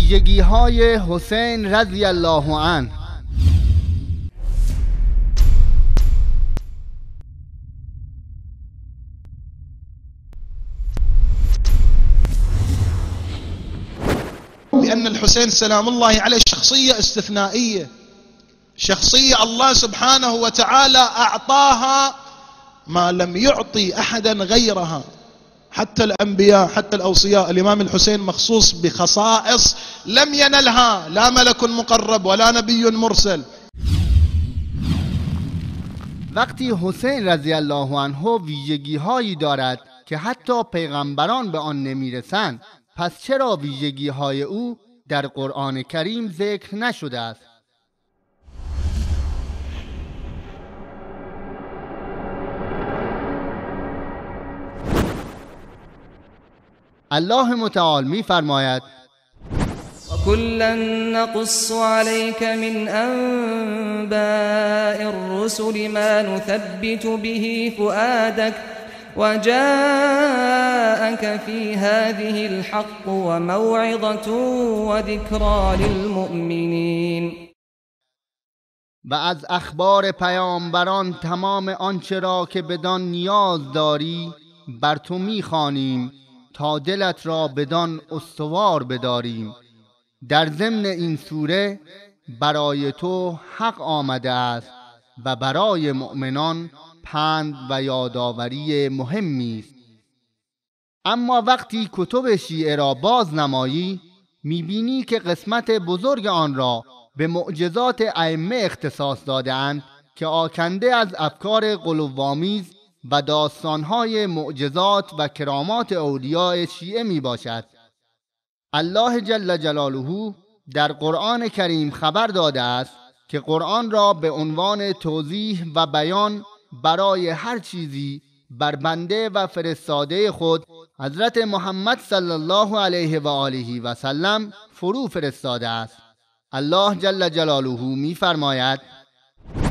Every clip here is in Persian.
ویژگی های حسین رضی الله عنه. لأن الحسين سلام الله عليه شخصية استثنائية، شخصية الله سبحانه وتعالى أعطاها ما لم يعطي أحدا غيرها، حتى الأنبياء حتى الأوصياء. الإمام الحسين مخصوص بخصائص لم ينلها لا ملك مقرب ولا نبي مرسل. وقتی حسین رضی الله عنه ویژگی هایی دارد که حتی پیغمبران به آن نمیرسند، پس چرا ویژگی های او در قرآن کریم ذکر نشده است؟ الله متعال می فرماید وَكُلًّا نَقُصُّ عَلَيْكَ مِنْ أَنْبَاءِ الرُّسُلِ مَا نُثَبِّتُ بِهِ فُؤَادَكَ وَجَاءَكَ فِي هَذِهِ الْحَقُّ وَمَوْعِظَةٌ وَذِكْرَى لِلْمُؤْمِنِينَ. و از اخبار پیامبران تمام آنچه را که بدان نیاز داری بر تو می‌خوانیم تا دلت را بدان استوار بداریم. در ضمن این سوره برای تو حق آمده است و برای مؤمنان پند و یادآوری مهمی است. اما وقتی کتب شیعه را باز نمایی میبینی که قسمت بزرگ آن را به معجزات ائمه اختصاص داده‌اند که آکنده از افکار غلوآمیز و داستانهای معجزات و کرامات اولیاء شیعه می باشد. الله جل جلاله در قرآن کریم خبر داده است که قرآن را به عنوان توضیح و بیان برای هر چیزی بر بنده و فرستاده خود حضرت محمد صلی الله علیه و آله و سلم فرو فرستاده است. الله جل جلاله می فرماید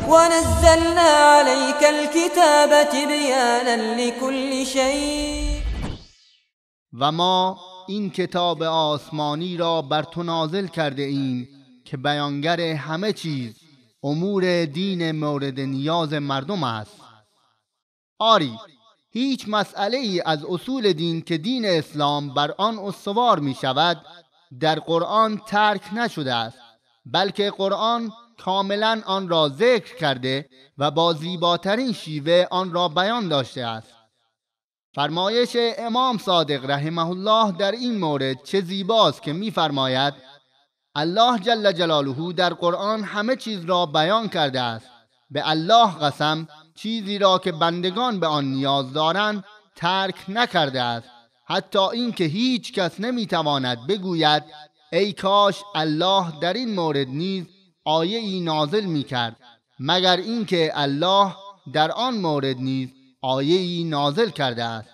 ونزلنا عليك الكتاب تبيانا لكل شيء. و ما این کتاب آسمانی را بر تو نازل کرده ایم که بیانگر همه چیز، امور دین مورد نیاز مردم است. آری، هیچ مسئله ای از اصول دین که دین اسلام بر آن استوار می شود در قرآن ترک نشده است، بلکه قرآن کاملا آن را ذکر کرده و با زیباترین شیوه آن را بیان داشته است. فرمایش امام صادق رحمه الله در این مورد چه زیباست که می فرماید الله جل جلاله در قرآن همه چیز را بیان کرده است. به الله قسم چیزی را که بندگان به آن نیاز دارند ترک نکرده است، حتی این که هیچ کس نمی تواند بگوید ای کاش الله در این مورد نیز آیه ای نازل می کرد، مگر اینکه الله در آن مورد نیز آیه ای نازل کرده است.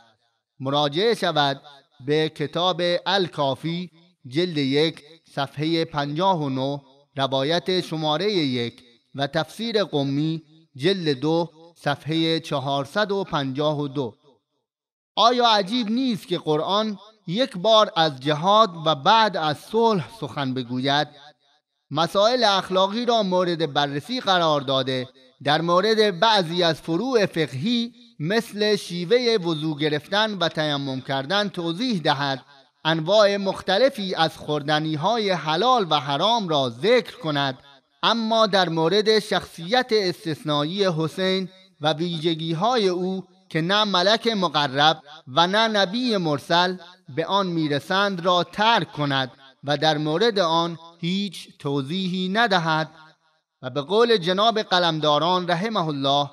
مراجعه شود به کتاب الکافی جلد 1 صفحه 59 روایت شماره 1 و تفسیر قمی جلد 2 صفحه 452. آیا عجیب نیست که قرآن یک بار از جهاد و بعد از صلح سخن بگوید؟ مسائل اخلاقی را مورد بررسی قرار داده در مورد بعضی از فروع فقهی مثل شیوه وضو گرفتن و تیمم کردن توضیح دهد، انواع مختلفی از خوردنی‌های حلال و حرام را ذکر کند، اما در مورد شخصیت استثنایی حسین و ویژگی‌های او که نه ملک مقرب و نه نبی مرسل به آن میرسند را ترک کند و در مورد آن هیچ توضیحی ندهد. و به قول جناب قلمداران رحمه الله،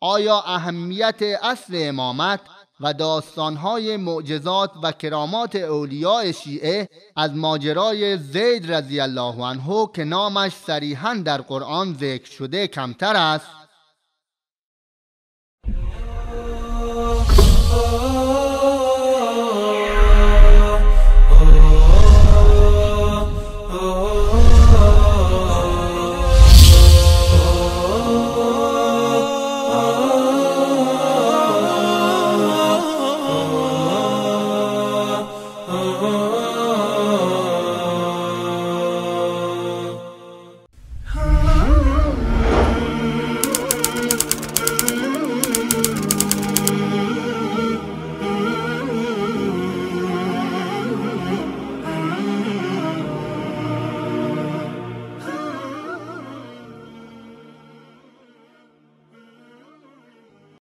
آیا اهمیت اصل امامت و داستانهای معجزات و کرامات اولیاء شیعه از ماجرای زید رضی الله عنه که نامش صریحاً در قرآن ذکر شده کمتر است؟